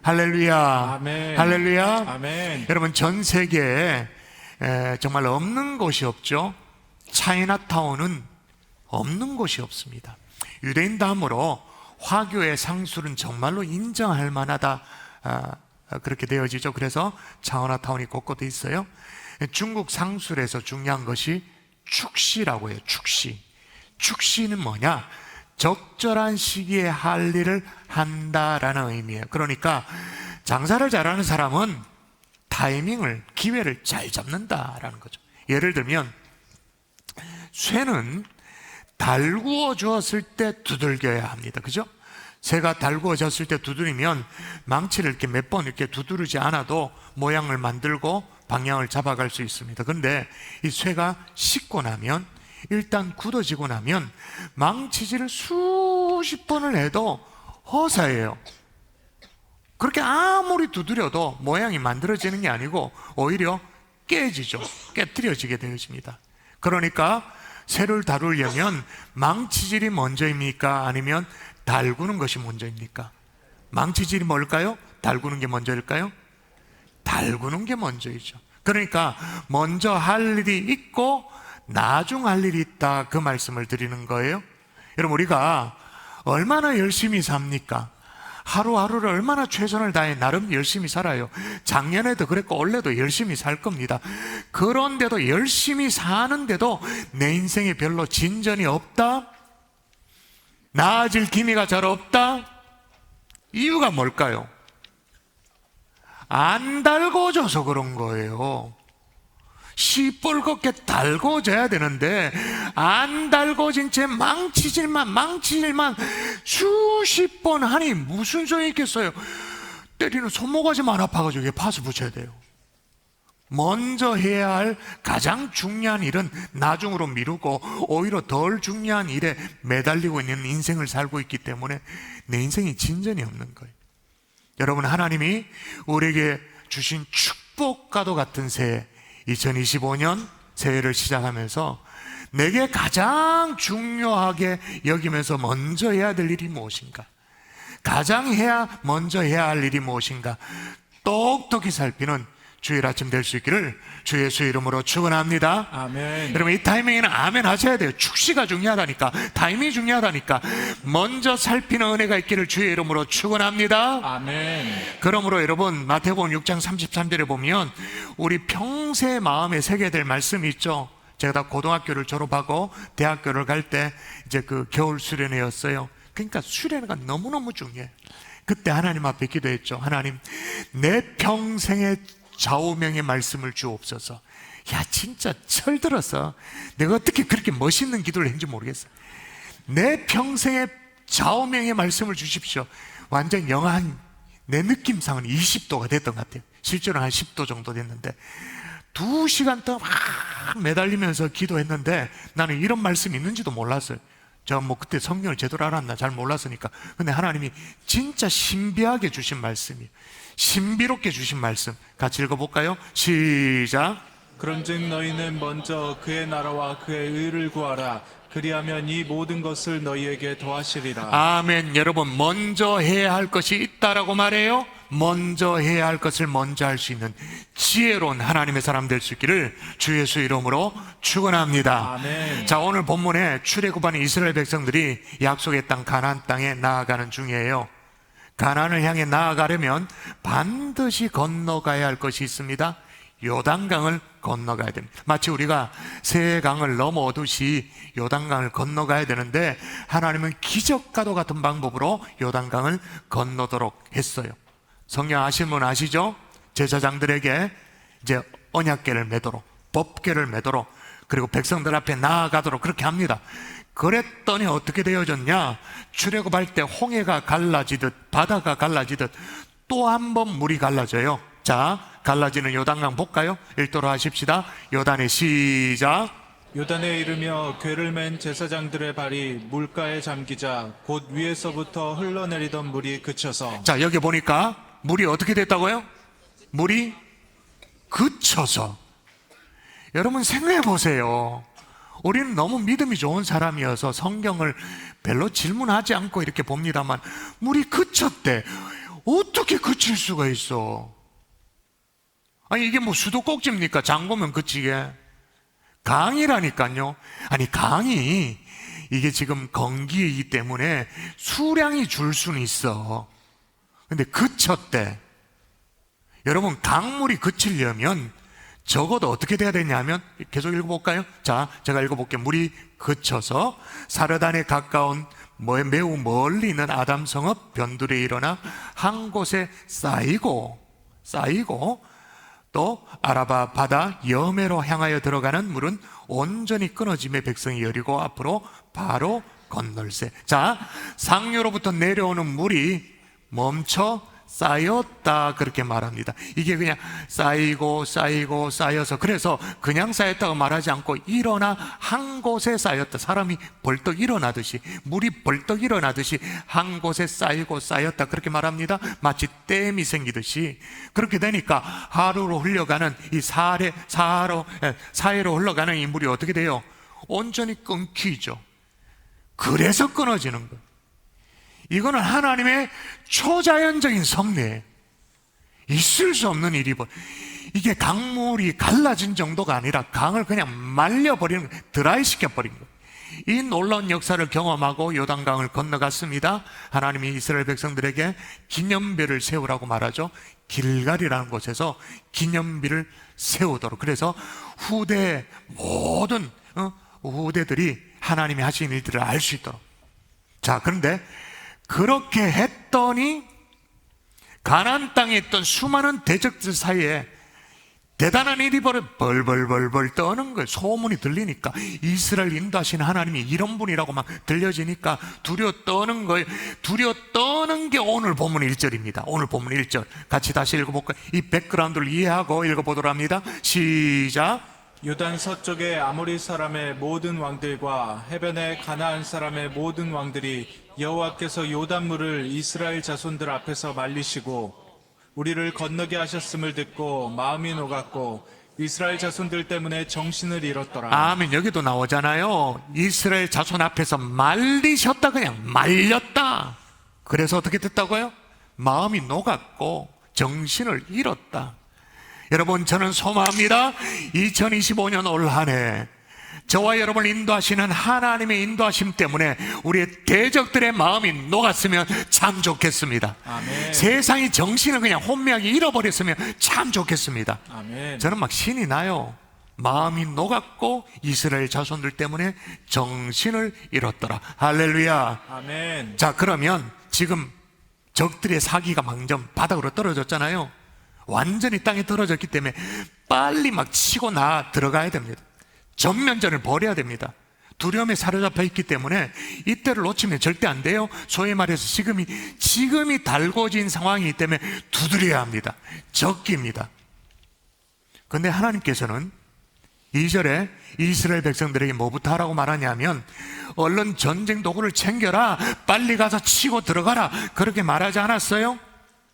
할렐루야. 아멘. 할렐루야. 아멘. 여러분, 전 세계에 정말 없는 곳이 없죠. 차이나타운은 없는 곳이 없습니다. 유대인 다음으로 화교의 상술은 정말로 인정할 만하다, 그렇게 되어지죠. 그래서 차이나타운이 곳곳에 있어요. 중국 상술에서 중요한 것이 축시라고 해요. 축시. 축시는 뭐냐? 적절한 시기에 할 일을 한다라는 의미예요. 그러니까 장사를 잘하는 사람은 타이밍을, 기회를 잘 잡는다라는 거죠. 예를 들면 쇠는 달구어 주었을 때 두들겨야 합니다. 그죠? 새가 달구어졌을 때 두드리면 망치를 이렇게 몇 번 이렇게 두드리지 않아도 모양을 만들고 방향을 잡아갈 수 있습니다. 그런데 이 쇠가 식고 나면, 일단 굳어지고 나면 망치질을 수십 번을 해도 허사예요. 그렇게 아무리 두드려도 모양이 만들어지는 게 아니고 오히려 깨지죠. 깨트려지게 되어집니다. 그러니까 쇠를 다루려면 망치질이 먼저입니까? 아니면 달구는 것이 먼저입니까? 망치질이 뭘까요? 달구는 게 먼저일까요? 달구는 게 먼저이죠. 그러니까 먼저 할 일이 있고 나중 할 일이 있다, 그 말씀을 드리는 거예요. 여러분, 우리가 얼마나 열심히 삽니까? 하루하루를 얼마나 최선을 다해 나름 열심히 살아요. 작년에도 그랬고 올해도 열심히 살 겁니다. 그런데도, 열심히 사는데도 내 인생에 별로 진전이 없다? 나아질 기미가 잘 없다? 이유가 뭘까요? 안 달궈져서 그런 거예요. 시뻘겋게 달궈져야 되는데 안 달궈진 채 망치질만 수십 번 하니 무슨 소용이 있겠어요? 때리는 손모가지만 아파가지고 이게 팥을 붙여야 돼요. 먼저 해야 할 가장 중요한 일은 나중으로 미루고 오히려 덜 중요한 일에 매달리고 있는 인생을 살고 있기 때문에 내 인생이 진전이 없는 거예요. 여러분, 하나님이 우리에게 주신 축복과도 같은 새해, 2025년 새해를 시작하면서 내게 가장 중요하게 여기면서 먼저 해야 될 일이 무엇인가? 먼저 해야 할 일이 무엇인가? 똑똑히 살피는 주일 아침 될 수 있기를 주 예수 이름으로 축원합니다. 아멘. 여러분, 이 타이밍에는 아멘 하셔야 돼요. 축시가 중요하다니까, 타이밍이 중요하다니까. 먼저 살피는 은혜가 있기를 주의 이름으로 축원합니다. 아멘. 그러므로 여러분, 마태복음 6장 33절에 보면 우리 평생 마음에 새겨야 될 말씀이 있죠. 제가 다 고등학교를 졸업하고 대학교를 갈 때 이제 그 겨울 수련회였어요. 그러니까 수련회가 너무너무 중요해요. 그때 하나님 앞에 기도했죠. 하나님, 내 평생의 좌우명의 말씀을 주옵소서. 야, 진짜 철들어서 내가 어떻게 그렇게 멋있는 기도를 했는지 모르겠어. 내 평생의 좌우명의 말씀을 주십시오. 완전 영하 내 느낌상은 20도가 됐던 것 같아요. 실제로 한 10도 정도 됐는데 2시간 동안 막 매달리면서 기도했는데 나는 이런 말씀이 있는지도 몰랐어요. 제가 뭐 그때 성경을 제대로 알았나 잘 몰랐으니까. 근데 하나님이 진짜 신비하게 주신 말씀이에요. 신비롭게 주신 말씀 같이 읽어볼까요? 시작. 그런즉 너희는 먼저 그의 나라와 그의 의를 구하라. 그리하면 이 모든 것을 너희에게 더하시리라. 아멘. 여러분, 먼저 해야 할 것이 있다라고 말해요. 먼저 해야 할 것을 먼저 할 수 있는 지혜로운 하나님의 사람 될 수 있기를 주 예수 이름으로 축원합니다. 아멘. 자, 오늘 본문에 출애굽하는 이스라엘 백성들이 약속의 땅 가나안 땅에 나아가는 중이에요. 가나안을 향해 나아가려면 반드시 건너가야 할 것이 있습니다. 요단강을 건너가야 됩니다. 마치 우리가 새 강을 넘어오듯이 요단강을 건너가야 되는데 하나님은 기적과도 같은 방법으로 요단강을 건너도록 했어요. 성경 아시는 분 아시죠? 제사장들에게 이제 언약궤를 매도록, 법궤를 매도록, 그리고 백성들 앞에 나아가도록 그렇게 합니다. 그랬더니 어떻게 되어졌냐? 출애굽할 때 홍해가 갈라지듯, 바다가 갈라지듯 또 한 번 물이 갈라져요. 자, 갈라지는 요단강 볼까요? 읽도록 하십시다. 요단의 시작. 요단에 이르며 궤를 맨 제사장들의 발이 물가에 잠기자 곧 위에서부터 흘러내리던 물이 그쳐서. 자, 여기 보니까 물이 어떻게 됐다고요? 물이 그쳐서. 여러분, 생각해 보세요. 우리는 너무 믿음이 좋은 사람이어서 성경을 별로 질문하지 않고 이렇게 봅니다만 물이 그쳤대. 어떻게 그칠 수가 있어? 아니 이게 뭐 수도꼭지입니까? 장보면 그치게. 강이라니까요. 아니 강이 이게 지금 건기이기 때문에 수량이 줄 수는 있어. 근데 그쳤대. 여러분 강물이 그치려면 적어도 어떻게 돼야 되냐면, 계속 읽어볼까요? 자, 제가 읽어볼게요. 물이 그쳐서 사르단에 가까운 매우 멀리 있는 아담성읍 변두리에 일어나 한 곳에 쌓이고 또 아라바 바다 여매로 향하여 들어가는 물은 온전히 끊어짐에 백성이 여리고 앞으로 바로 건널세. 자, 상류로부터 내려오는 물이 멈춰 쌓였다 그렇게 말합니다. 이게 그냥 쌓여서, 그래서 그냥 쌓였다고 말하지 않고 일어나 한 곳에 쌓였다. 사람이 벌떡 일어나듯이, 물이 벌떡 일어나듯이 한 곳에 쌓였다 그렇게 말합니다. 마치 댐이 생기듯이. 그렇게 되니까 하루로 흘러가는 이 사해로 흘러가는 이 물이 어떻게 돼요? 온전히 끊기죠. 그래서 끊어지는 거예요. 이거는 하나님의 초자연적인 섭리예요. 있을 수 없는 일이 이게 강물이 갈라진 정도가 아니라 강을 그냥 말려버리는 거예요. 드라이시켜버린 거예요. 이 놀라운 역사를 경험하고 요단강을 건너갔습니다. 하나님이 이스라엘 백성들에게 기념비를 세우라고 말하죠. 길갈이라는 곳에서 기념비를 세우도록. 그래서 모든 후대들이 하나님이 하신 일들을 알 수 있도록. 자, 그런데 그렇게 했더니 가나안 땅에 있던 수많은 대적들 사이에 대단한 일이 벌벌 떠는 거예요. 소문이 들리니까, 이스라엘 인도하신 하나님이 이런 분이라고 막 들려지니까 두려워 떠는 거예요. 두려워 떠는 게 오늘 본문 1절입니다. 오늘 본문 1절 같이 다시 읽어볼까요? 이 백그라운드를 이해하고 읽어보도록 합니다. 시작. 요단 서쪽의 아모리 사람의 모든 왕들과 해변의 가나안 사람의 모든 왕들이 여호와께서 요단물을 이스라엘 자손들 앞에서 말리시고 우리를 건너게 하셨음을 듣고 마음이 녹았고 이스라엘 자손들 때문에 정신을 잃었더라. 아멘. 여기도 나오잖아요. 이스라엘 자손 앞에서 말리셨다. 그냥 말렸다. 그래서 어떻게 됐다고요? 마음이 녹았고 정신을 잃었다. 여러분, 저는 소망합니다. 2025년 올 한 해 저와 여러분을 인도하시는 하나님의 인도하심 때문에 우리의 대적들의 마음이 녹았으면 참 좋겠습니다. 아멘. 세상이 정신을 그냥 혼미하게 잃어버렸으면 참 좋겠습니다. 아멘. 저는 막 신이 나요. 마음이 녹았고 이스라엘 자손들 때문에 정신을 잃었더라. 할렐루야. 아멘. 자, 그러면 지금 적들의 사기가 망정 바닥으로 떨어졌잖아요. 완전히 땅에 떨어졌기 때문에 빨리 막 치고 들어가야 됩니다. 전면전을 벌여야 됩니다. 두려움에 사로잡혀 있기 때문에 이때를 놓치면 절대 안 돼요. 소위 말해서 지금이 달궈진 상황이기 때문에 두드려야 합니다. 적기입니다. 그런데 하나님께서는 2절에 이스라엘 백성들에게 뭐부터 하라고 말하냐면, 얼른 전쟁 도구를 챙겨라, 빨리 가서 치고 들어가라, 그렇게 말하지 않았어요?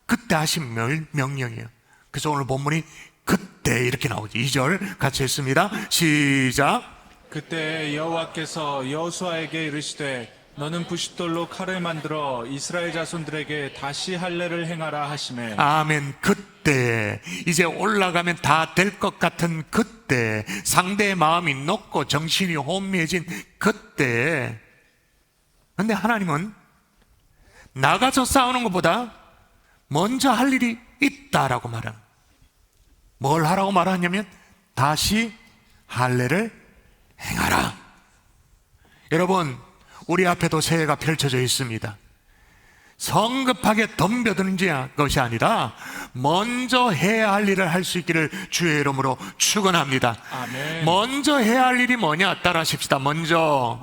그때 하신 명령이에요. 그래서 오늘 본문이 그때 이렇게 나오죠. 2절 같이 했습니다. 시작. 그때 여호와께서 여호수아에게 이르시되 너는 부싯돌로 칼을 만들어 이스라엘 자손들에게 다시 할례를 행하라 하시매. 아멘. 그때, 이제 올라가면 다 될 것 같은 그때, 상대의 마음이 녹고 정신이 혼미해진 그때. 근데 하나님은 나가서 싸우는 것보다 먼저 할 일이 있다라고 말합니다. 뭘 하라고 말하냐면 다시 할례를 행하라. 여러분, 우리 앞에도 새해가 펼쳐져 있습니다. 성급하게 덤벼드는 것이 아니라 먼저 해야 할 일을 할 수 있기를 주의 이름으로 축원합니다. 아멘. 먼저 해야 할 일이 뭐냐? 따라하십시다. 먼저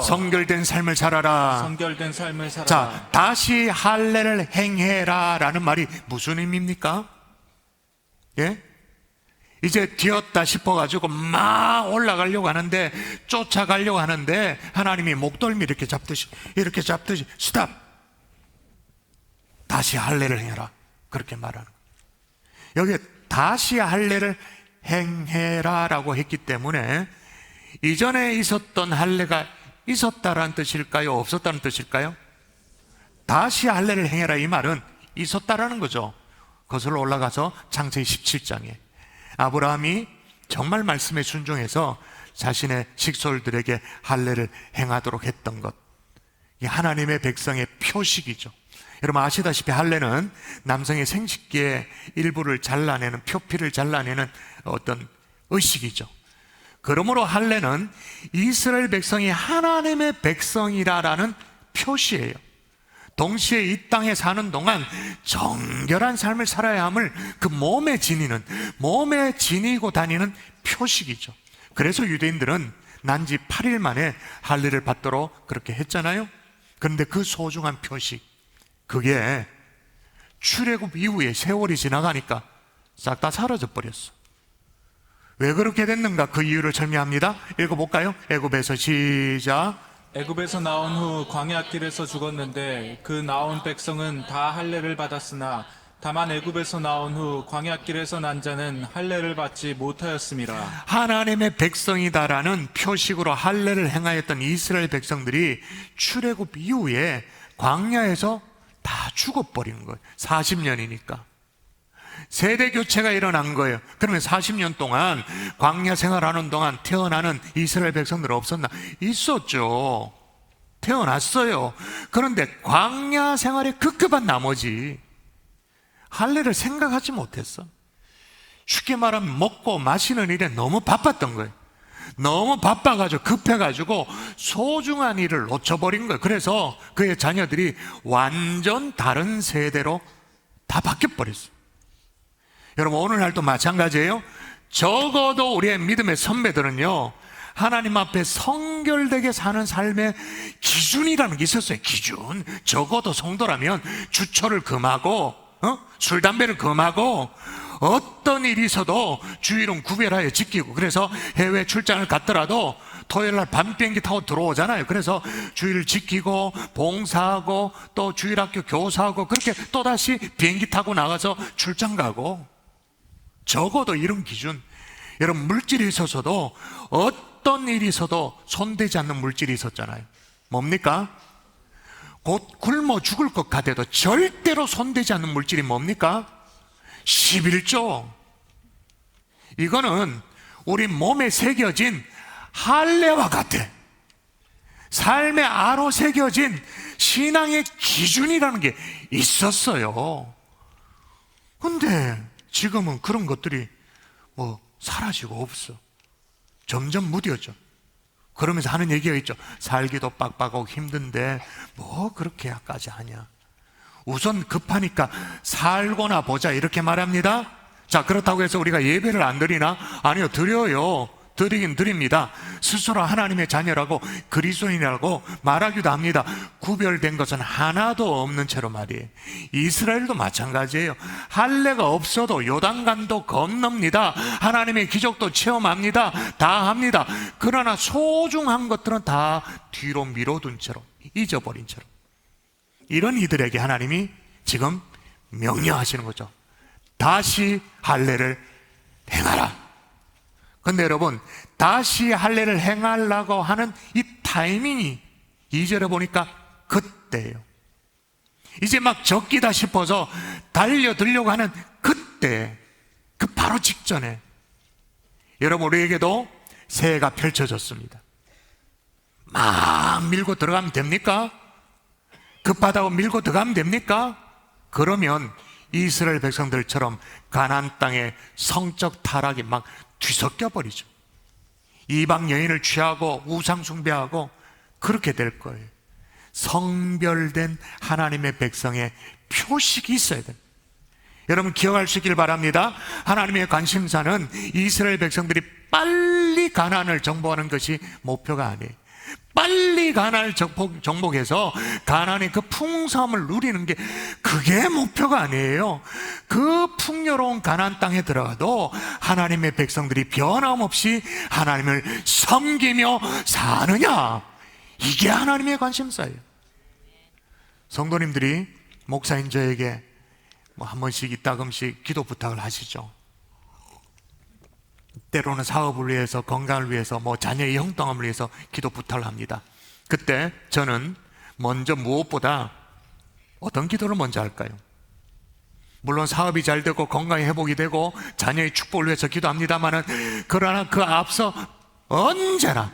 성결된 삶을 살아라. 성결된 삶을 살아라. 자, 다시 할례를 행해라 라는 말이 무슨 의미입니까? 예? 이제 뒤었다 싶어가지고 막 올라가려고 하는데, 쫓아가려고 하는데 하나님이 목덜미 이렇게 잡듯이 스탑, 다시 할례를 행해라, 그렇게 말하는 거예요. 여기에 다시 할례를 행해라 라고 했기 때문에 이전에 있었던 할례가 있었다라는 뜻일까요? 없었다는 뜻일까요? 다시 할례를 행해라, 이 말은 있었다라는 거죠. 거슬러 올라가서 창세기 17장에 아브라함이 정말 말씀에 순종해서 자신의 식솔들에게 할례를 행하도록 했던 것, 이 하나님의 백성의 표식이죠. 여러분 아시다시피 할례는 남성의 생식기의 일부를 잘라내는, 표피를 잘라내는 어떤 의식이죠. 그러므로 할례는 이스라엘 백성이 하나님의 백성이라는 표시예요. 동시에 이 땅에 사는 동안 정결한 삶을 살아야 함을 그 몸에 지니고 다니는 표식이죠. 그래서 유대인들은 난지 8일 만에 할례를 받도록 그렇게 했잖아요. 그런데 그 소중한 표식, 그게 출애굽 이후에 세월이 지나가니까 싹 다 사라져 버렸어. 왜 그렇게 됐는가? 그 이유를 설명합니다. 읽어볼까요? 애굽에서 시작. 애굽에서 나온 후 광야길에서 죽었는데 그 나온 백성은 다 할례를 받았으나 다만 애굽에서 나온 후 광야길에서 난 자는 할례를 받지 못하였음이라. 하나님의 백성이다라는 표식으로 할례를 행하였던 이스라엘 백성들이 출애굽 이후에 광야에서 다 죽어버린 거예요. 40년이니까 세대 교체가 일어난 거예요. 그러면 40년 동안 광야 생활하는 동안 태어나는 이스라엘 백성들 없었나? 있었죠. 태어났어요. 그런데 광야 생활에 급급한 나머지 할례를 생각하지 못했어. 쉽게 말하면 먹고 마시는 일에 너무 바빴던 거예요. 너무 바빠가지고 급해가지고 소중한 일을 놓쳐버린 거예요. 그래서 그의 자녀들이 완전 다른 세대로 다 바뀌어버렸어요. 여러분 오늘날도 마찬가지예요. 적어도 우리의 믿음의 선배들은요, 하나님 앞에 성결되게 사는 삶의 기준이라는 게 있었어요. 기준. 적어도 성도라면 주초를 금하고 술, 담배를 금하고 어떤 일이 있어도 주일은 구별하여 지키고, 그래서 해외 출장을 갔더라도 토요일날 밤 비행기 타고 들어오잖아요. 그래서 주일 지키고 봉사하고 또 주일학교 교사하고 그렇게 또다시 비행기 타고 나가서 출장 가고, 적어도 이런 기준. 여러분 물질이 있어서도 어떤 일이 있어도 손대지 않는 물질이 있었잖아요. 뭡니까? 곧 굶어 죽을 것 같아도 절대로 손대지 않는 물질이 뭡니까? 11조. 이거는 우리 몸에 새겨진 할례와 같아. 삶의 아로 새겨진 신앙의 기준이라는 게 있었어요. 근데 지금은 그런 것들이 사라지고 없어. 점점 무뎌져. 그러면서 하는 얘기가 있죠. 살기도 빡빡하고 힘든데 뭐 그렇게까지 하냐. 우선 급하니까 살고나 보자, 이렇게 말합니다. 자, 그렇다고 해서 우리가 예배를 안 드리나? 아니요, 드려요. 드리긴 드립니다. 스스로 하나님의 자녀라고 그리스도인이라고 말하기도 합니다. 구별된 것은 하나도 없는 채로 말이에요. 이스라엘도 마찬가지예요. 할례가 없어도 요단강도 건넙니다. 하나님의 기적도 체험합니다. 다 합니다. 그러나 소중한 것들은 다 뒤로 미뤄둔 채로, 잊어버린 채로, 이런 이들에게 하나님이 지금 명령하시는 거죠. 다시 할례를 행하라. 근데 여러분, 다시 할례를 행하려고 하는 이 타이밍이 2절에 보니까 그때예요. 이제 막 적기다 싶어서 달려들려고 하는 그때, 그 바로 직전에 여러분 우리에게도 새해가 펼쳐졌습니다. 막 밀고 들어가면 됩니까? 급하다고 밀고 들어가면 됩니까? 그러면 이스라엘 백성들처럼 가나안 땅의 성적 타락이 막 뒤섞여 버리죠. 이방 여인을 취하고 우상 숭배하고 그렇게 될 거예요. 성별된 하나님의 백성의 표식이 있어야 됩니다. 여러분 기억할 수 있길 바랍니다. 하나님의 관심사는 이스라엘 백성들이 빨리 가나안을 정복하는 것이 목표가 아니에요. 빨리 가나안을 정복해서 가나안의 그 풍성함을 누리는 게 그게 목표가 아니에요. 그 풍요로운 가나안 땅에 들어가도 하나님의 백성들이 변함없이 하나님을 섬기며 사느냐, 이게 하나님의 관심사예요. 성도님들이 목사인 저에게 한 번씩 이따금씩 기도 부탁을 하시죠. 때로는 사업을 위해서, 건강을 위해서, 자녀의 형통함을 위해서 기도 부탁을 합니다. 그때 저는 먼저 무엇보다 어떤 기도를 먼저 할까요? 물론 사업이 잘 되고 건강이 회복이 되고 자녀의 축복을 위해서 기도합니다만은, 그러나 그 앞서 언제나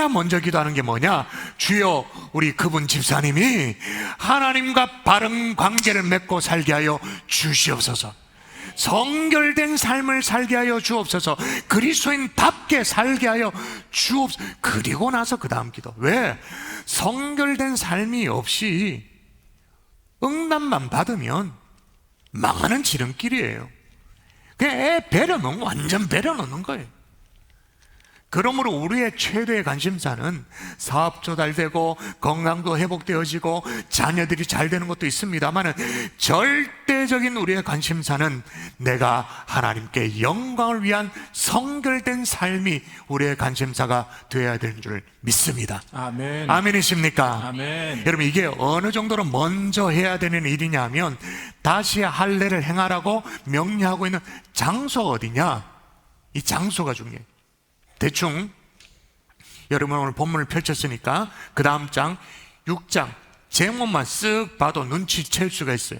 먼저 기도하는 게 뭐냐? 주여, 우리 그분 집사님이 하나님과 바른 관계를 맺고 살게 하여 주시옵소서. 성결된 삶을 살게 하여 주옵소서. 그리스도인답게 살게 하여 주옵소서. 그리고 나서 그 다음 기도. 왜? 성결된 삶이 없이 응답만 받으면 망하는 지름길이에요. 그냥 애 배려놓은, 완전 배려놓는 거예요. 그러므로 우리의 최대의 관심사는 사업도 잘 되고 건강도 회복되어지고 자녀들이 잘 되는 것도 있습니다만, 절대적인 우리의 관심사는 내가 하나님께 영광을 위한 성결된 삶이 우리의 관심사가 되어야 되는 줄 믿습니다. 아멘. 아멘이십니까? 아멘. 여러분, 이게 어느 정도로 먼저 해야 되는 일이냐 하면, 다시 할례를 행하라고 명령하고 있는 장소가 어디냐? 이 장소가 중요해요. 대충 여러분 오늘 본문을 펼쳤으니까 그 다음 장 6장 제목만 쓱 봐도 눈치챌 수가 있어요.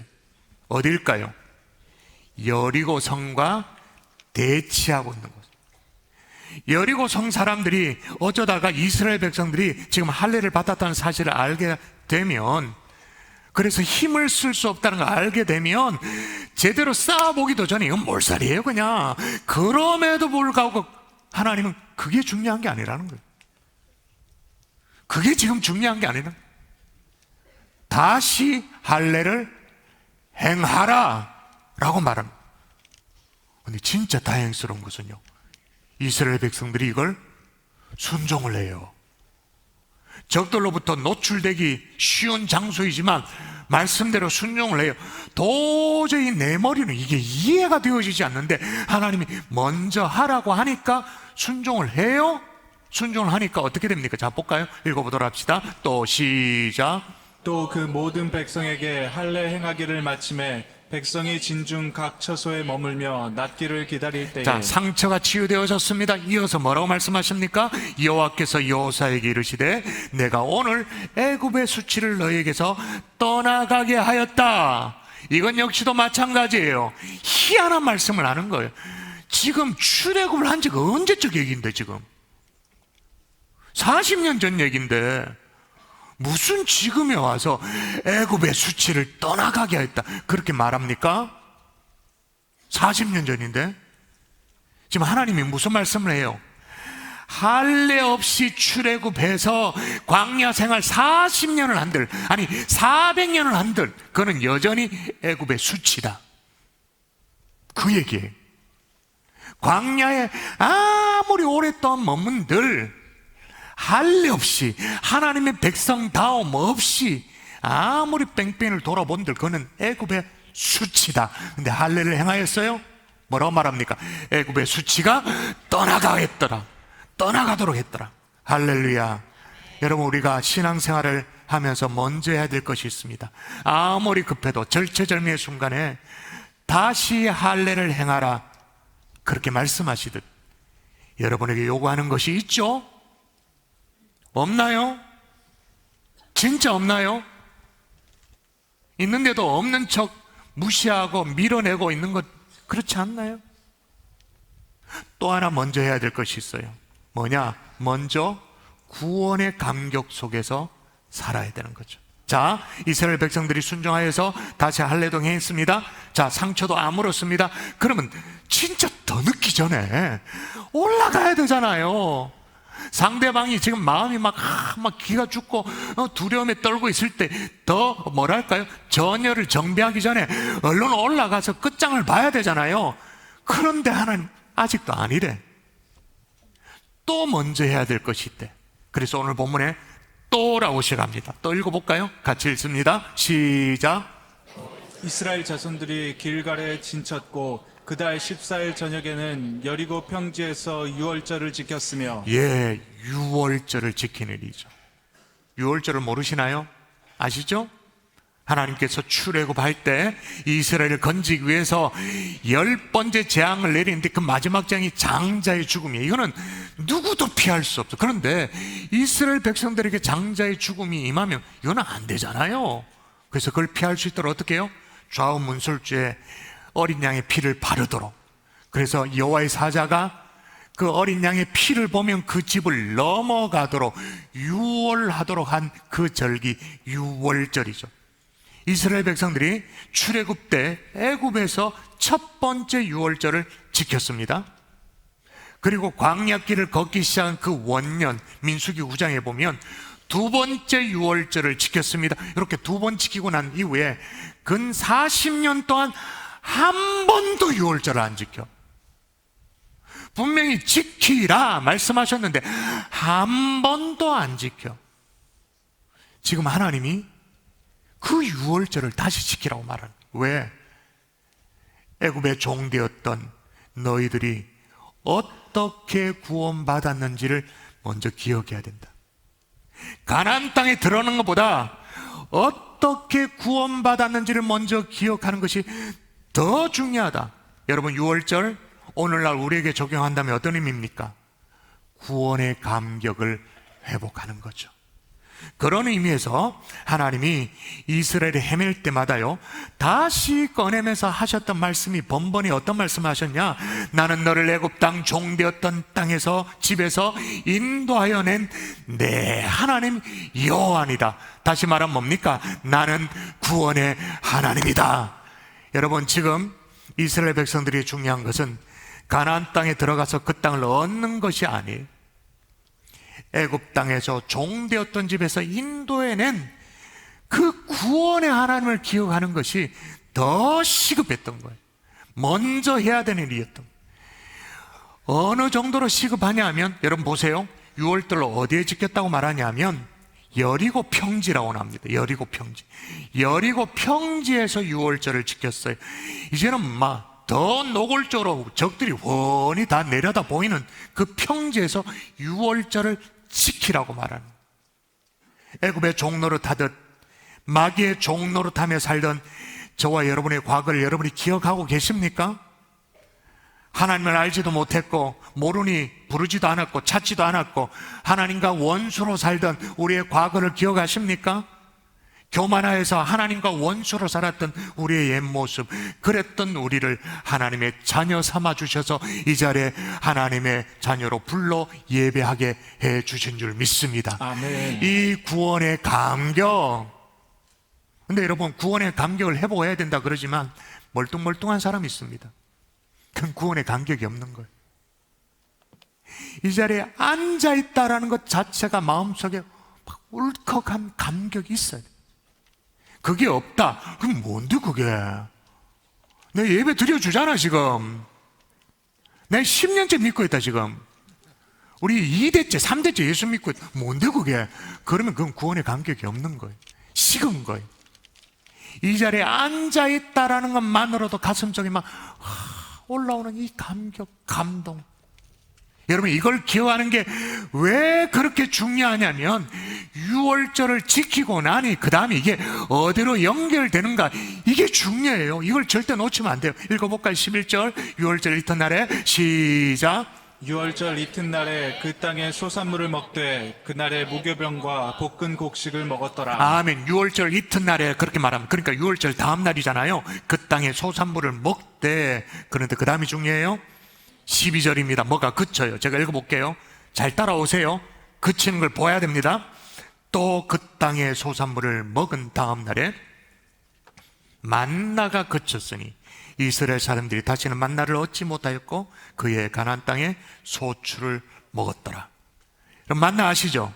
어딜까요? 여리고 성과 대치하고 있는 곳. 여리고 성 사람들이 어쩌다가 이스라엘 백성들이 지금 할례를 받았다는 사실을 알게 되면, 그래서 힘을 쓸 수 없다는 걸 알게 되면 제대로 싸워보기도 전에 이건 몰살이에요 그냥. 그럼에도 불구하고 하나님은 그게 중요한 게 아니라는 거예요. 그게 지금 중요한 게 아니라, 다시 할례를 행하라 라고 말합니다. 근데 진짜 다행스러운 것은요, 이스라엘 백성들이 이걸 순종을 해요. 적들로부터 노출되기 쉬운 장소이지만 말씀대로 순종을 해요. 도저히 내 머리는 이게 이해가 되어지지 않는데 하나님이 먼저 하라고 하니까 순종을 해요. 순종을 하니까 어떻게 됩니까? 자, 볼까요? 읽어보도록 합시다. 또 시작. 또 그 모든 백성에게 할례 행하기를 마침에 백성이 진중 각 처소에 머물며 낫기를 기다릴 때에. 자, 상처가 치유되어졌습니다. 이어서 뭐라고 말씀하십니까? 여호와께서 여호사에게 이르시되 내가 오늘 애굽의 수치를 너희에게서 떠나가게 하였다. 이건 역시도 마찬가지예요. 희한한 말씀을 하는 거예요. 지금 출애굽을 한 지가 언제적 얘기인데, 지금 40년 전 얘기인데 무슨 지금에 와서 애굽의 수치를 떠나가게 하였다 그렇게 말합니까? 40년 전인데. 지금 하나님이 무슨 말씀을 해요? 할례 없이 출애굽해서 광야 생활 40년을 한들, 아니 400년을 한들, 그는 여전히 애굽의 수치다, 그 얘기예요. 광야에 아무리 오랫동안 머문들 할례 없이, 하나님의 백성다움 없이 아무리 뺑뺑이를 돌아본들 그는 애굽의 수치다. 근데 할례를 행하였어요? 뭐라고 말합니까? 애굽의 수치가 떠나가겠더라, 떠나가도록 했더라. 할렐루야. 여러분, 우리가 신앙생활을 하면서 먼저 해야 될 것이 있습니다. 아무리 급해도 절체절명의 순간에 다시 할례를 행하라 그렇게 말씀하시듯 여러분에게 요구하는 것이 있죠? 없나요? 진짜 없나요? 있는데도 없는 척 무시하고 밀어내고 있는 것, 그렇지 않나요? 또 하나 먼저 해야 될 것이 있어요. 뭐냐? 먼저 구원의 감격 속에서 살아야 되는 거죠. 자, 이스라엘 백성들이 순종하여서 다시 할례도 행했습니다. 자, 상처도 아물었습니다. 그러면 진짜 더 늦기 전에 올라가야 되잖아요. 상대방이 지금 마음이 막 기가 죽고 두려움에 떨고 있을 때 더 뭐랄까요? 전열을 정비하기 전에 얼른 올라가서 끝장을 봐야 되잖아요. 그런데 하나님 아직도 아니래. 또 먼저 해야 될 것이 있대. 그래서 오늘 본문에 또라고 시작합니다. 또 읽어볼까요? 같이 읽습니다. 시작. 이스라엘 자손들이 길갈에 진쳤고 그달 14일 저녁에는 여리고 평지에서 유월절을 지켰으며. 예, 유월절을 지키는 일이죠. 유월절을 모르시나요? 아시죠? 하나님께서 출애굽할 때 이스라엘을 건지기 위해서 10번째 재앙을 내리는데 그 마지막 재앙이 장자의 죽음이에요. 이거는 누구도 피할 수 없어. 그런데 이스라엘 백성들에게 장자의 죽음이 임하면 이거는 안 되잖아요. 그래서 그걸 피할 수 있도록 어떻게 해요? 좌우 문설주에 어린 양의 피를 바르도록, 그래서 여호와의 사자가 그 어린 양의 피를 보면 그 집을 넘어가도록 유월하도록 한 그 절기, 유월절이죠. 이스라엘 백성들이 출애굽 때 애굽에서 첫 번째 유월절을 지켰습니다. 그리고 광야길을 걷기 시작한 그 원년, 민수기 9장에 보면 두 번째 유월절을 지켰습니다. 이렇게 두 번 지키고 난 이후에 근 40년 동안 한 번도 유월절을 안 지켜. 분명히 지키라 말씀하셨는데 한 번도 안 지켜. 지금 하나님이 그 유월절을 다시 지키라고 말하는 거예요. 왜? 애굽의 종되었던 너희들이 어떻게 구원받았는지를 먼저 기억해야 된다. 가나안 땅에 들어가는 것보다 어떻게 구원받았는지를 먼저 기억하는 것이 더 중요하다. 여러분, 유월절 오늘날 우리에게 적용한다면 어떤 의미입니까? 구원의 감격을 회복하는 거죠. 그런 의미에서 하나님이 이스라엘이 헤맬 때마다요 다시 꺼내면서 하셨던 말씀이 번번이 어떤 말씀을 하셨냐? 나는 너를 애굽 땅 종되었던 땅에서, 집에서 인도하여 낸 내 하나님 여호와니다. 다시 말하면 뭡니까? 나는 구원의 하나님이다. 여러분, 지금 이스라엘 백성들이 중요한 것은 가나안 땅에 들어가서 그 땅을 얻는 것이 아니에요. 애굽 땅에서 종되었던 집에서 인도해낸 그 구원의 하나님을 기억하는 것이 더 시급했던 거예요. 먼저 해야 되는 일이었던 거예요. 어느 정도로 시급하냐 하면, 여러분 보세요. 6월달로 어디에 지켰다고 말하냐면 여리고 평지라고 나옵니다. 여리고 평지. 여리고 평지에서 6월절을 지켰어요. 이제는 막 더 노골적으로 적들이 훤히 다 내려다 보이는 그 평지에서 6월절을 지키라고 말하는, 애굽의 종노릇하듯 마귀의 종노릇하며 살던 저와 여러분의 과거를 여러분이 기억하고 계십니까? 하나님을 알지도 못했고 모르니 부르지도 않았고 찾지도 않았고 하나님과 원수로 살던 우리의 과거를 기억하십니까? 교만하여서 하나님과 원수로 살았던 우리의 옛 모습, 그랬던 우리를 하나님의 자녀 삼아 주셔서 이 자리에 하나님의 자녀로 불러 예배하게 해 주신 줄 믿습니다. 아멘. 이 구원의 감격. 근데 여러분, 구원의 감격을 회복해야 된다 그러지만 멀뚱멀뚱한 사람이 있습니다. 그건 구원의 감격이 없는 거예요. 이 자리에 앉아있다라는 것 자체가 마음속에 막 울컥한 감격이 있어야 돼요. 그게 없다. 그럼 뭔데 그게? 내가 예배 드려주잖아 지금. 내가 10년째 믿고 있다 지금. 우리 2대째 3대째 예수 믿고 있다. 뭔데 그게? 그러면 그건 구원의 감격이 없는 거예요. 식은 거예요. 이 자리에 앉아있다라는 것만으로도 가슴속에 막 올라오는 이 감격, 감동. 여러분, 이걸 기억하는 게 왜 그렇게 중요하냐면 6월절을 지키고 나니 그 다음에 이게 어디로 연결되는가, 이게 중요해요. 이걸 절대 놓치면 안 돼요. 읽어볼까요? 11절 6월절 이튿날에 시작. 6월절 이튿날에 그 땅의 소산물을 먹되 그날에 무교병과 볶은 곡식을 먹었더라. 아멘. 6월절 이튿날에 그렇게 말하면, 그러니까 6월절 다음 날이잖아요. 그 땅의 소산물을 먹되. 그런데 그 다음이 중요해요. 12절입니다. 뭐가 그쳐요. 제가 읽어볼게요. 잘 따라오세요. 그치는 걸 보아야 됩니다. 또 그 땅의 소산물을 먹은 다음 날에 만나가 그쳤으니 이스라엘 사람들이 다시는 만나를 얻지 못하였고 그의 가나안 땅에 소출을 먹었더라. 그럼 만나 아시죠?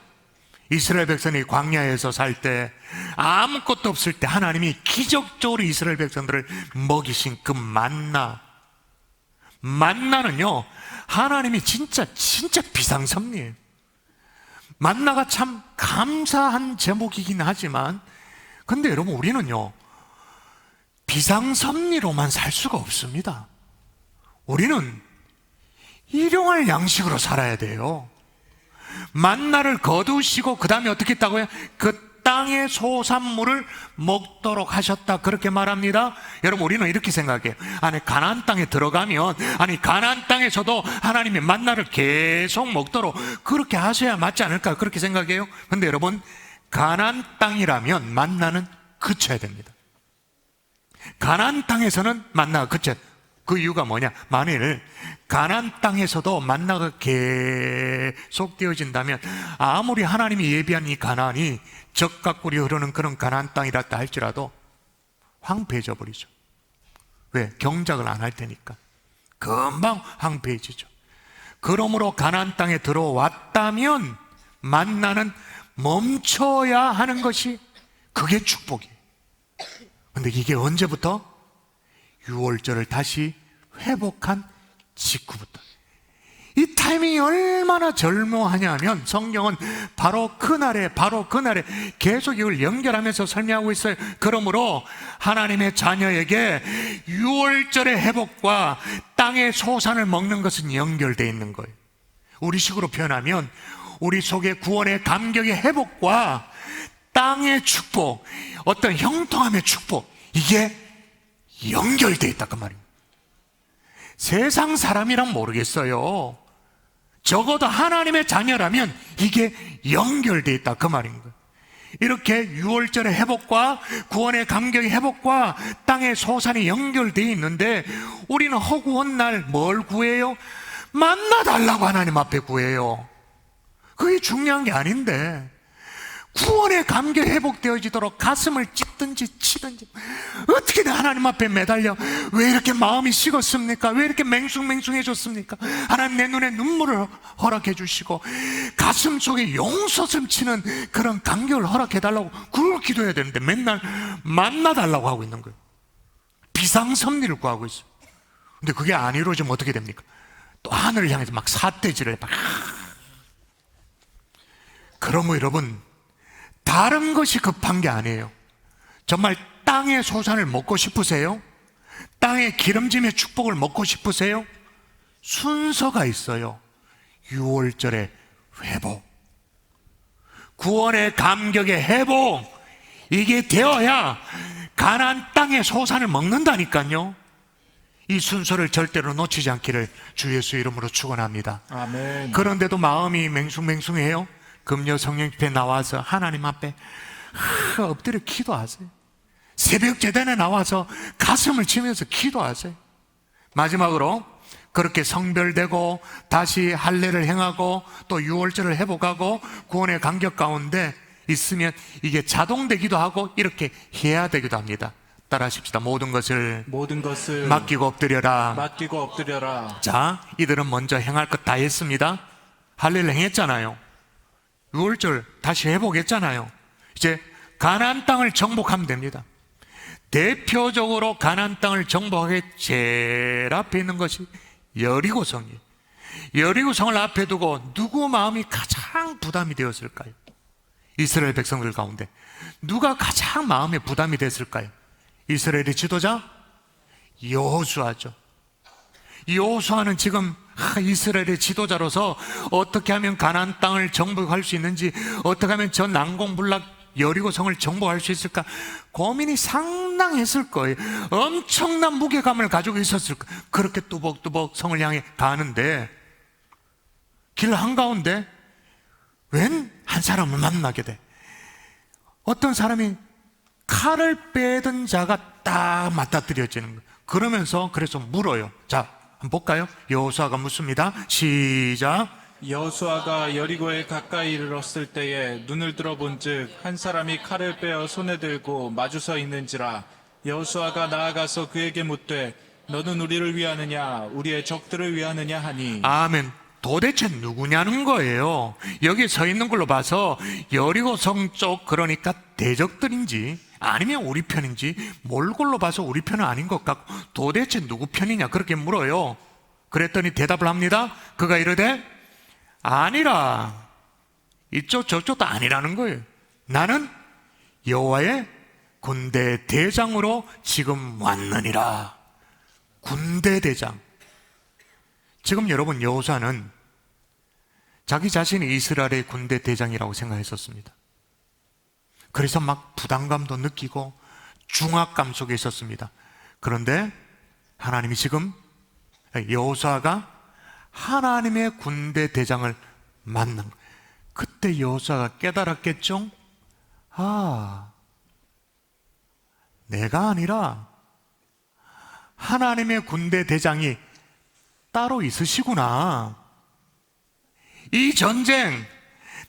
이스라엘 백성이 광야에서 살 때 아무것도 없을 때 하나님이 기적적으로 이스라엘 백성들을 먹이신 그 만나는요 하나님이 진짜 비상섭리예요. 만나가 참 감사한 제목이긴 하지만, 근데 여러분, 우리는요 비상섭리로만 살 수가 없습니다. 우리는 일용할 양식으로 살아야 돼요. 만나를 거두시고 그 다음에 어떻게 했다고요? 그 땅의 소산물을 먹도록 하셨다, 그렇게 말합니다. 여러분, 우리는 이렇게 생각해요. 아니, 가나안 땅에 들어가면, 아니 가나안 땅에서도 하나님이 만나를 계속 먹도록 그렇게 하셔야 맞지 않을까, 그렇게 생각해요. 근데 여러분, 가나안 땅이라면 만나는 그쳐야 됩니다. 가나안 땅에서는 만나가 그쵸? 그 이유가 뭐냐? 만일 가나안 땅에서도 만나가 계속되어진다면 아무리 하나님이 예비한 이 가나안이 적과 꿀이 흐르는 그런 가나안 땅이라 할지라도 황폐해져 버리죠. 왜? 경작을 안 할 테니까 금방 황폐해지죠. 그러므로 가나안 땅에 들어왔다면 만나는 멈춰야 하는 것이 그게 축복이에요. 근데 이게 언제부터? 6월절을 다시 회복한 직후부터. 이 타이밍이 얼마나 절묘하냐면 성경은 바로 그날에 계속 이걸 연결하면서 설명하고 있어요. 그러므로 하나님의 자녀에게 6월절의 회복과 땅의 소산을 먹는 것은 연결되어 있는 거예요. 우리식으로 표현하면 우리 속에 구원의 감격의 회복과 땅의 축복, 어떤 형통함의 축복, 이게 연결되어 있다 그 말입니다. 세상 사람이란 모르겠어요. 적어도 하나님의 자녀라면 이게 연결되어 있다 그 말인 거예요. 이렇게 6월절의 회복과 구원의 감격의 회복과 땅의 소산이 연결되어 있는데 우리는 허구한 날 뭘 구해요? 만나달라고 하나님 앞에 구해요. 그게 중요한 게 아닌데 구원의 감격이 회복되어지도록 가슴을 찢든지 치든지 어떻게든 하나님 앞에 매달려. 왜 이렇게 마음이 식었습니까? 왜 이렇게 맹숭맹숭해졌습니까? 하나님 내 눈에 눈물을 허락해 주시고 가슴 속에 용솟음 치는 그런 감격을 허락해 달라고 그걸 기도해야 되는데 맨날 만나달라고 하고 있는 거예요. 비상섭리를 구하고 있어요. 근데 그게 안 이루어지면 어떻게 됩니까? 또 하늘을 향해서 막 삿대질을 막. 그러면 여러분 다른 것이 급한 게 아니에요. 정말 땅의 소산을 먹고 싶으세요? 땅의 기름짐의 축복을 먹고 싶으세요? 순서가 있어요. 6월절의 회복, 구원의 감격의 회복, 이게 되어야 가나안 땅의 소산을 먹는다니까요. 이 순서를 절대로 놓치지 않기를 주 예수 이름으로 축원합니다. 아멘. 그런데도 마음이 맹숭맹숭해요. 금요 성령집회 나와서 하나님 앞에 엎드려 기도하세요. 새벽 제단에 나와서 가슴을 치면서 기도하세요. 마지막으로 그렇게 성별되고 다시 할례를 행하고 또 6월절을 회복하고 구원의 감격 가운데 있으면 이게 자동되기도 하고 이렇게 해야 되기도 합니다. 따라하십시다. 모든 것을 맡기고 엎드려라. 자, 이들은 먼저 행할 것 다 했습니다. 할례를 행했잖아요. 6월절 다시 회복했잖아요. 이제 가나안 땅을 정복하면 됩니다. 대표적으로 가나안 땅을 정복하기 제일 앞에 있는 것이 여리고성이에요. 여리고성을 앞에 두고 누구 마음이 가장 부담이 되었을까요? 이스라엘 백성들 가운데 누가 가장 마음에 부담이 됐을까요? 이스라엘의 지도자 여호수아죠. 여호수아는 지금 이스라엘의 지도자로서 어떻게 하면 가나안 땅을 정복할 수 있는지, 어떻게 하면 저 난공불락 여리고성을 정복할 수 있을까 고민이 상당했을 거예요. 엄청난 무게감을 가지고 있었을 거예요. 그렇게 뚜벅뚜벅 성을 향해 가는데 길 한가운데 웬 한 사람을 만나게 돼. 어떤 사람이 칼을 빼던 자가 딱 맞닥뜨려지는 거예요. 그러면서 그래서 물어요. 자, 한번 볼까요? 여호수아가 묻습니다. 시작. 여호수아가 여리고에 가까이 이르렀을 때에 눈을 들어본즉 한 사람이 칼을 빼어 손에 들고 마주서 있는지라. 여호수아가 나아가서 그에게 묻되 너는 우리를 위하느냐 우리의 적들을 위하느냐 하니. 아멘. 도대체 누구냐는 거예요. 여기 서 있는 걸로 봐서 여리고성 쪽, 그러니까 대적들인지 아니면 우리 편인지 몰골로 봐서 우리 편은 아닌 것 같고 도대체 누구 편이냐 그렇게 물어요. 그랬더니 대답을 합니다. 그가 이르되 아니라, 이쪽 저쪽도 아니라는 거예요. 나는 여호와의 군대 대장으로 지금 왔느니라. 군대 대장. 지금 여러분 여호수아는 자기 자신이 이스라엘의 군대 대장이라고 생각했었습니다. 그래서 막 부담감도 느끼고 중압감 속에 있었습니다. 그런데 하나님이 지금 여호수아가 하나님의 군대 대장을 만난 거예요. 그때 여호수아가 깨달았겠죠? 아, 내가 아니라 하나님의 군대 대장이 따로 있으시구나. 이 전쟁,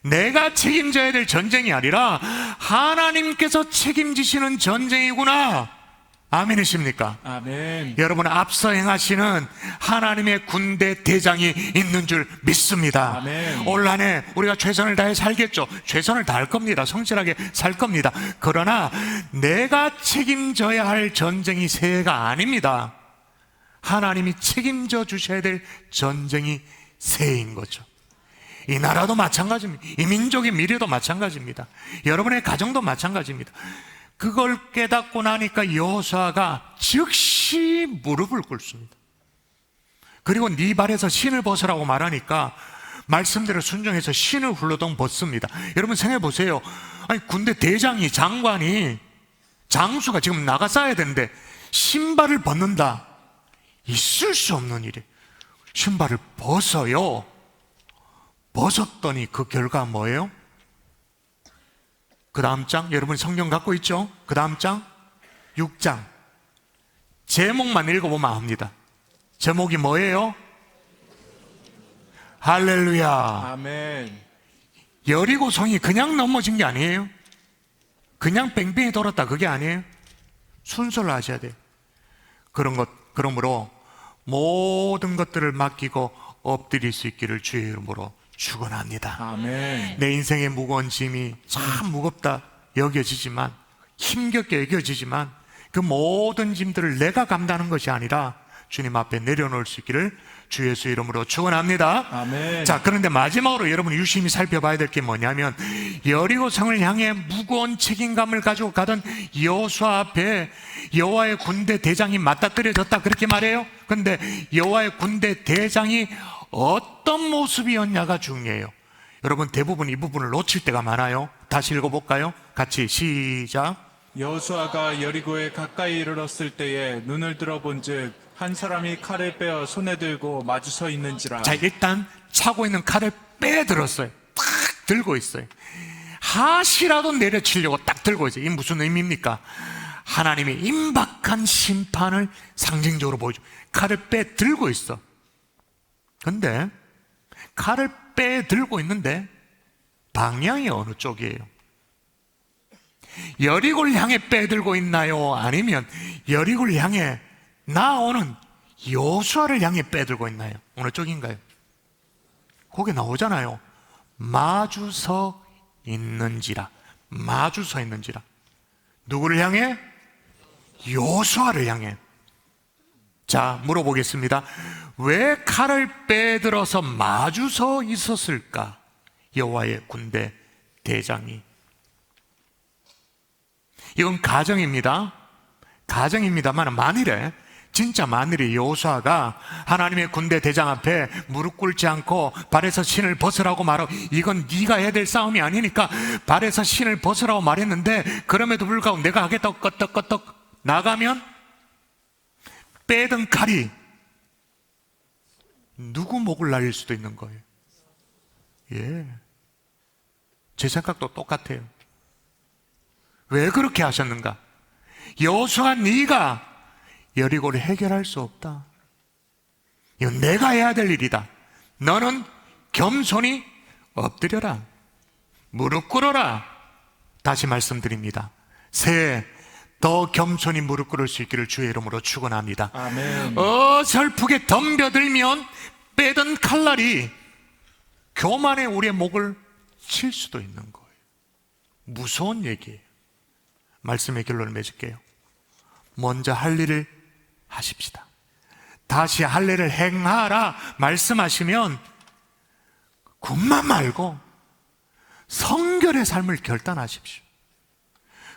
내가 책임져야 될 전쟁이 아니라 하나님께서 책임지시는 전쟁이구나. 아멘이십니까? 아멘. 여러분, 앞서 행하시는 하나님의 군대 대장이 있는 줄 믿습니다. 아멘. 올 한 해 우리가 최선을 다해 살겠죠. 최선을 다할 겁니다. 성실하게 살 겁니다. 그러나 내가 책임져야 할 전쟁이 새해가 아닙니다. 하나님이 책임져 주셔야 될 전쟁이 새해인 거죠. 이 나라도 마찬가지입니다. 이 민족의 미래도 마찬가지입니다. 여러분의 가정도 마찬가지입니다. 그걸 깨닫고 나니까 여호수아가 즉시 무릎을 꿇습니다. 그리고 네 발에서 신을 벗으라고 말하니까 말씀대로 순종해서 신을 훌러덩 벗습니다. 여러분 생각해 보세요. 아니, 군대 대장이, 장관이, 장수가 지금 나가 싸야 되는데 신발을 벗는다. 있을 수 없는 일이에요. 신발을 벗어요. 벗었더니 그 결과 뭐예요? 그 다음 장, 여러분 성경 갖고 있죠? 그 다음 장, 6장. 제목만 읽어보면 압니다. 제목이 뭐예요? 할렐루야. 아멘. 여리고 성이 그냥 넘어진 게 아니에요. 그냥 뺑뺑이 돌았다, 그게 아니에요. 순서를 아셔야 돼요. 그러므로 모든 것들을 맡기고 엎드릴 수 있기를 주의 이름으로 축원합니다. 아멘. 내 인생의 무거운 짐이 참 무겁다 여겨지지만, 힘겹게 여겨지지만, 그 모든 짐들을 내가 감당하는 것이 아니라 주님 앞에 내려놓을 수 있기를 주 예수 이름으로 축원합니다. 아멘. 자, 그런데 마지막으로 여러분 유심히 살펴봐야 될 게 뭐냐면, 여리고 성을 향해 무거운 책임감을 가지고 가던 여호수아 앞에 여호와의 군대 대장이 맞닥뜨려졌다, 그렇게 말해요. 그런데 여호와의 군대 대장이 어떤 모습이었냐가 중요해요. 여러분 대부분 이 부분을 놓칠 때가 많아요. 다시 읽어볼까요? 같이 시작. 여호수아가 여리고에 가까이 이르렀을 때에 눈을 들어본즉 한 사람이 칼을 빼어 손에 들고 마주서 있는지라. 자, 일단 차고 있는 칼을 빼들었어요. 딱 들고 있어요. 하시라도 내려치려고 딱 들고 있어요. 이게 무슨 의미입니까? 하나님의 임박한 심판을 상징적으로 보여줘. 칼을 빼들고 있어. 근데 칼을 빼들고 있는데 방향이 어느 쪽이에요? 여리고를 향해 빼들고 있나요? 아니면 여리고를 향해 나오는 여호수아를 향해 빼들고 있나요? 어느 쪽인가요? 거기 나오잖아요. 마주서 있는지라. 마주서 있는지라. 누구를 향해? 여호수아를 향해. 자, 물어보겠습니다. 왜 칼을 빼들어서 마주서 있었을까? 여호와의 군대 대장이. 이건 가정입니다. 가정입니다만 만일에 여호수아가 하나님의 군대 대장 앞에 무릎 꿇지 않고 발에서 신을 벗으라고 말하고, 이건 네가 해야 될 싸움이 아니니까 발에서 신을 벗으라고 말했는데 그럼에도 불구하고 내가 하겠다고 껐덕껐덕 나가면 빼든 칼이 누구 목을 날릴 수도 있는 거예요. 예, 제 생각도 똑같아요. 왜 그렇게 하셨는가? 여호수아, 네가 여리고를 해결할 수 없다. 이건 내가 해야 될 일이다. 너는 겸손히 엎드려라. 무릎 꿇어라. 다시 말씀드립니다. 새해 더 겸손히 무릎 꿇을 수 있기를 주의 이름으로 축원합니다. 아멘. 어설프게 덤벼들면 빼던 칼날이 교만에 우리의 목을 칠 수도 있는 거예요. 무서운 얘기예요. 말씀의 결론을 맺을게요. 먼저 할 일을 하십시다. 다시 할 일을 행하라 말씀하시면 군만 말고 성결의 삶을 결단하십시오.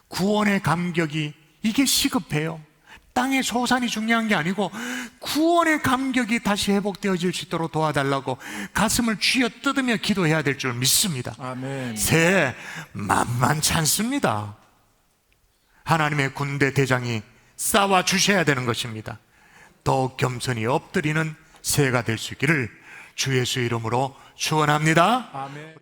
구원의 감격이 이게 시급해요. 땅의 소산이 중요한 게 아니고 구원의 감격이 다시 회복되어질 수 있도록 도와달라고 가슴을 쥐어 뜯으며 기도해야 될 줄 믿습니다. 아멘. 새해 만만치 않습니다. 하나님의 군대 대장이 싸워 주셔야 되는 것입니다. 더욱 겸손히 엎드리는 새해가 될 수 있기를 주 예수의 이름으로 축원합니다. 아멘.